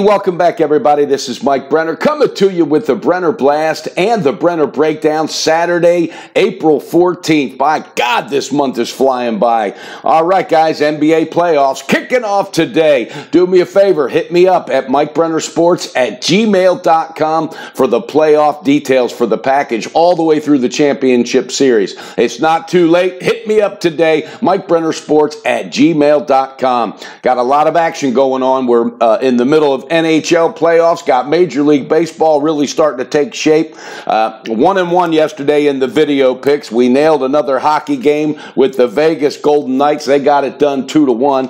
Welcome back, everybody. This is Mike Brenner coming to you with the Brenner Blast and the Brenner Breakdown, Saturday, April 14th. By God, this month is flying by. All right, guys, NBA playoffs kicking off today. Do me a favor, hit me up at MikeBrennerSports@gmail.com for the playoff details for the package all the way through the championship series. It's not too late. Hit me up today, MikeBrennerSports@gmail.com. Got a lot of action going on. We're in the middle of NHL playoffs. Got Major League Baseball really starting to take shape. 1-1 yesterday in the video picks. We nailed another hockey game with the Vegas Golden Knights. They got it done 2-1.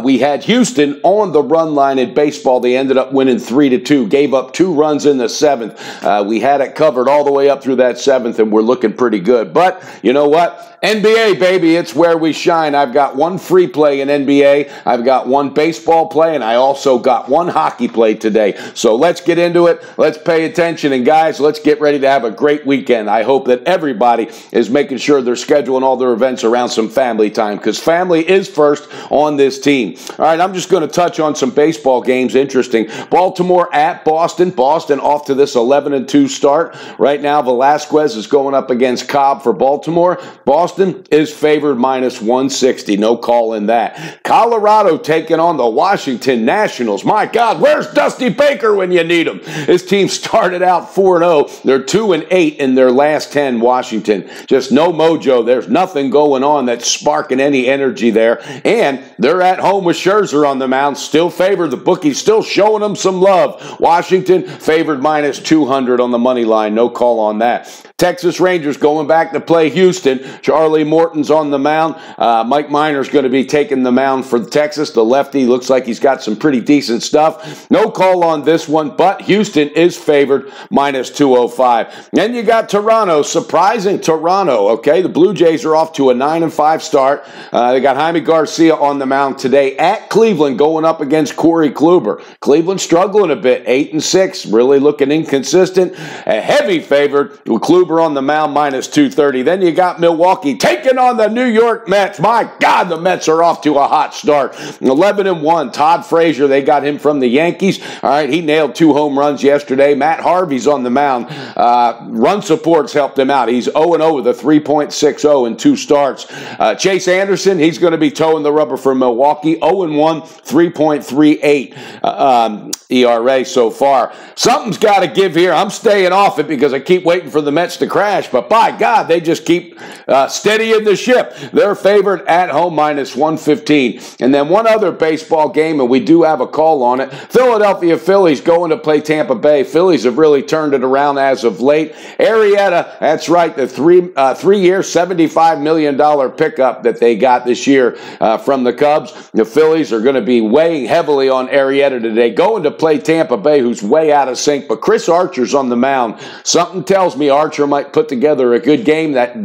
We had Houston on the run line in baseball. They ended up winning 3-2. Gave up 2 runs in the 7th. We had it covered all the way up through that 7th, and we're looking pretty good. But you know what? NBA, baby, it's where we shine. I've got one free play in NBA. I've got one baseball play, and I also got one hockey play today. So let's get into it. Let's pay attention. And guys, let's get ready to have a great weekend. I hope that everybody is making sure they're scheduling all their events around some family time, because family is first on this team. All right, I'm just going to touch on some baseball games. Interesting. Baltimore at Boston. Boston off to this 11-2 start. Right now, Velasquez is going up against Cobb for Baltimore. Boston is favored -160. No call in that. Colorado taking on the Washington Nationals. My God, where's Dusty Baker when you need him? His team started out 4-0. They're 2-8 in their last 10, Washington. Just no mojo. There's nothing going on that's sparking any energy there. And they're at home with Scherzer on the mound. Still favored. The bookie's still showing them some love. Washington favored -200 on the money line. No call on that. Texas Rangers going back to play Houston. Charlie Morton's on the mound. Mike Minor's going to be taking the mound for Texas. The lefty looks like he's got some pretty decent stuff. No call on this one, but Houston is favored -205. Then you got Toronto. Surprising Toronto, okay? The Blue Jays are off to a 9-5 start. They got Jaime Garcia on the mound today at Cleveland going up against Corey Kluber. Cleveland struggling a bit, 8-6, really looking inconsistent. A heavy favored with Kluber on the mound -230. Then you got Milwaukee taking on the New York Mets. My God, the Mets are off to a hot start. 11-1. Todd Frazier, they got him from the Yankees. All right, he nailed 2 home runs yesterday. Matt Harvey's on the mound. Run support's helped him out. He's 0-0 with a 3.60 in 2 starts. Chase Anderson, he's going to be towing the rubber for Milwaukee. 0-1, 3.38 ERA so far. Something's got to give here. I'm staying off it because I keep waiting for the Mets to crash, but by God, they just keep steadying the ship. They're favored at home -115. And then one other baseball game, and we do have a call on it. Philadelphia Phillies going to play Tampa Bay. Phillies have really turned it around as of late. Arrieta, that's right, the three-year, $75 million pickup that they got this year from the Cubs. The Phillies are going to be weighing heavily on Arrieta today, going to play Tampa Bay, who's way out of sync. But Chris Archer's on the mound. Something tells me Archer might put together a good game. That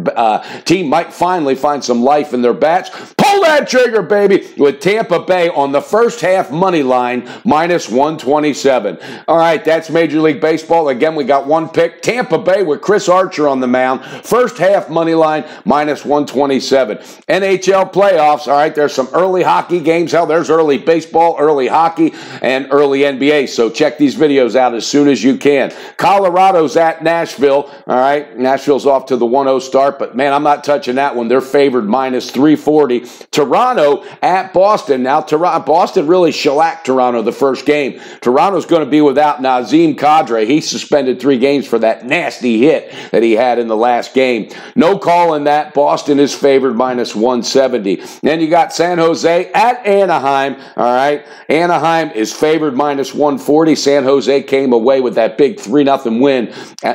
team might finally find some life in their bats. Pull that trigger, baby, with Tampa Bay on the first half money line, -127. All right, that's Major League Baseball. Again, we got one pick. Tampa Bay with Chris Archer on the mound. First half money line, -127. NHL playoffs. All right, there's some early hockey games. Hell, there's early baseball, early hockey, and early NBA. So check these videos out as soon as you can. Colorado's at Nashville. All right, Nashville's off to the 1-0 start, but man, I'm not touching that one. They're favored -340. Toronto at Boston. Now, Boston really shellacked Toronto the first game. Toronto's going to be without Nazem Kadri. He suspended 3 games for that nasty hit that he had in the last game. No call in that. Boston is favored -170. Then you got San Jose at Anaheim. All right, Anaheim is favored -140. San Jose came away with that big 3-0 win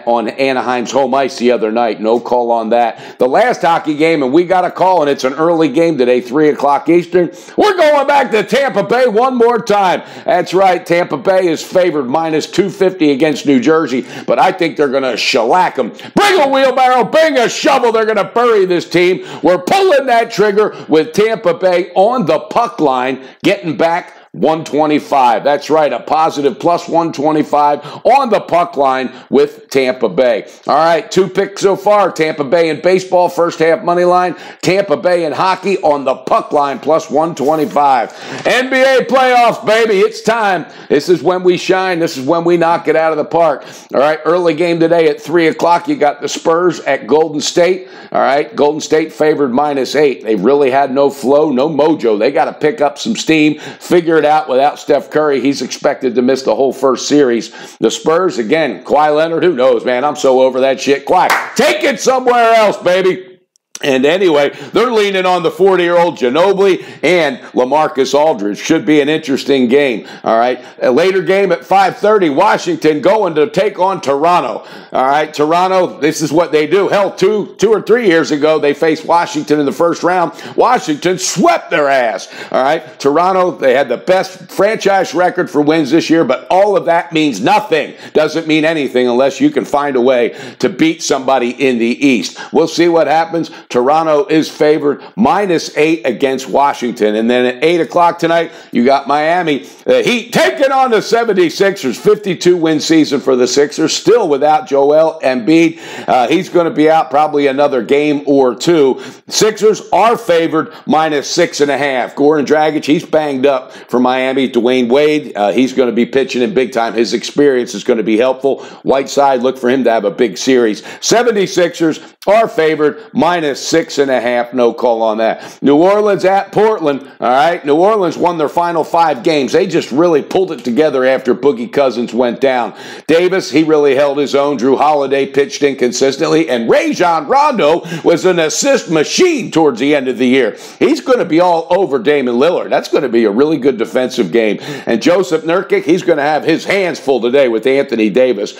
on Anaheim's home ice the other night. No call on that. The last hockey game, and we got a call, and it's an early game today, 3 o'clock Eastern. We're going back to Tampa Bay one more time. That's right. Tampa Bay is favored -250 against New Jersey, but I think they're going to shellac them. Bring a wheelbarrow, bring a shovel. They're going to bury this team. We're pulling that trigger with Tampa Bay on the puck line, getting back 125. That's right, a positive plus 125 on the puck line with Tampa Bay. All right, 2 picks so far. Tampa Bay in baseball, first half money line. Tampa Bay in hockey on the puck line, plus 125. NBA playoffs, baby. It's time. This is when we shine. This is when we knock it out of the park. All right, early game today at 3 o'clock. You got the Spurs at Golden State. All right, Golden State favored -8. They really had no flow, no mojo. They got to pick up some steam, figure it out without Steph Curry. He's expected to miss the whole first series. The Spurs, again, Kawhi Leonard, who knows, man? I'm so over that shit. Kawhi, take it somewhere else, baby. And anyway, they're leaning on the 40-year-old Ginobili and LaMarcus Aldridge. Should be an interesting game. All right. A later game at 5:30, Washington going to take on Toronto. All right. Toronto, this is what they do. Hell, two or 3 years ago, they faced Washington in the first round. Washington swept their ass. All right. Toronto, they had the best franchise record for wins this year, but all of that means nothing. Doesn't mean anything unless you can find a way to beat somebody in the East. We'll see what happens. Toronto is favored -8 against Washington. And then at 8 o'clock tonight, you got Miami. The Heat taking on the 76ers. 52-win season for the Sixers. Still without Joel Embiid. He's going to be out probably another game or 2. Sixers are favored -6.5. Goran Dragic, he's banged up for Miami. Dwayne Wade, he's going to be pitching in big time. His experience is going to be helpful. Whiteside, look for him to have a big series. 76ers are favored -6.5. No call on that. New Orleans at Portland. All right. New Orleans won their final 5 games. They just really pulled it together after Boogie Cousins went down. Davis, he really held his own. Drew Holiday pitched inconsistently. And Rajon Rondo was an assist machine towards the end of the year. He's going to be all over Damian Lillard. That's going to be a really good defensive game. And Joseph Nurkic, he's going to have his hands full today with Anthony Davis.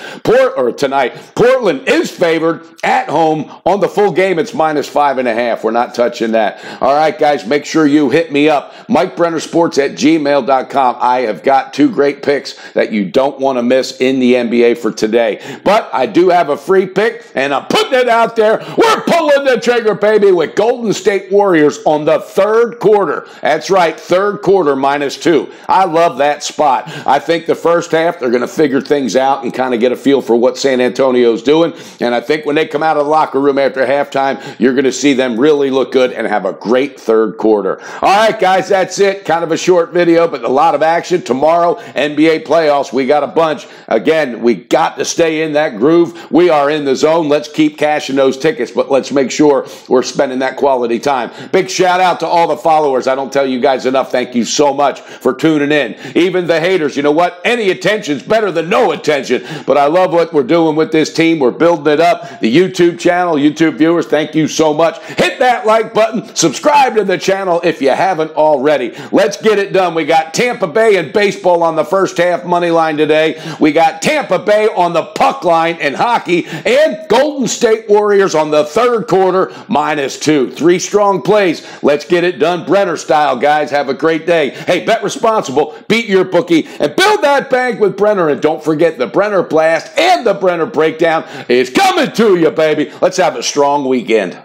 Tonight, Portland is favored at home on the full game. It's -5.5. We're not touching that. All right, guys, make sure you hit me up. MikeBrennerSports@gmail.com. I have got 2 great picks that you don't want to miss in the NBA for today. But I do have a free pick, and I'm putting it out there. We're pulling the trigger, baby, with Golden State Warriors on the 3rd quarter. That's right, 3rd quarter -2. I love that spot. I think the first half, they're going to figure things out and kind of get a feel for what San Antonio's doing. And I think when they come out of the locker room after halftime, you're going to see them really look good and have a great 3rd quarter. All right, guys, that's it. Kind of a short video, but a lot of action. Tomorrow, NBA playoffs. We got a bunch. Again, we got to stay in that groove. We are in the zone. Let's keep cashing those tickets, but let's make sure we're spending that quality time. Big shout out to all the followers. I don't tell you guys enough. Thank you so much for tuning in. Even the haters, you know what? Any attention's better than no attention, but I love what we're doing with this team. We're building it up. The YouTube channel, YouTube viewers, thank you so much. Hit that like button. Subscribe to the channel if you haven't already. Let's get it done. We got Tampa Bay in baseball on the first half money line today. We got Tampa Bay on the puck line in hockey, and Golden State Warriors on the 3rd quarter -2. 3 strong plays. Let's get it done Brenner style, guys. Have a great day. Hey, bet responsible, beat your bookie, and build that bank with Brenner. And don't forget, the Brenner Blast and the Brenner Breakdown is coming to you, baby. Let's have a strong weekend.